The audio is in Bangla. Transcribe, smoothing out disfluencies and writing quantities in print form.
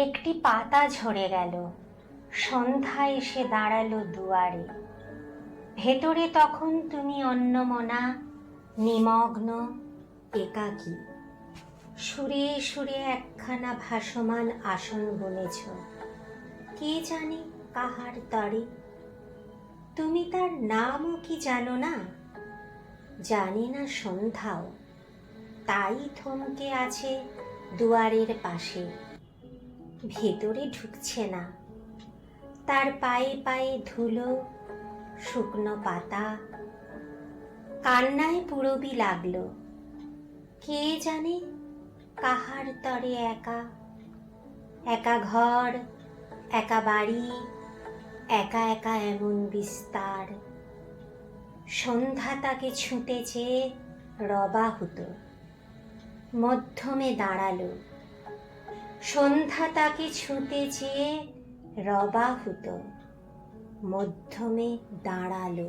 একটি পাতা ঝরে গেল, সন্ধ্যা এসে দাঁড়ালো দুয়ারে। ভেতরে তখন তুমি অন্যমনা, নিমগ্ন, একাকী। সুরে সুরে একখানা ভাসমান আসন বুনেছ, কে জানে কাহার তরে। তুমি তার নামও কি জানো না? জানে না সন্ধ্যাও, তাই থমকে আছে দুয়ারের পাশে। ভেতরে ঢুকছে না, তার পায়ে পায়ে ধুলো, শুকনো পাতা। কান্নায় পুরবি লাগলো, কে জানে কাহার তরে একা। একা ঘর, একা বাড়ি, একা একা এমন বিস্তার। সন্ধ্যা তাকে ছুঁতে চেয়ে রবা হতো, মধ্যমে দাঁড়ালো। সন্ধ্যা তাকে ছুঁতে চেয়ে রবা হতো, মধ্যমে দাঁড়ালো।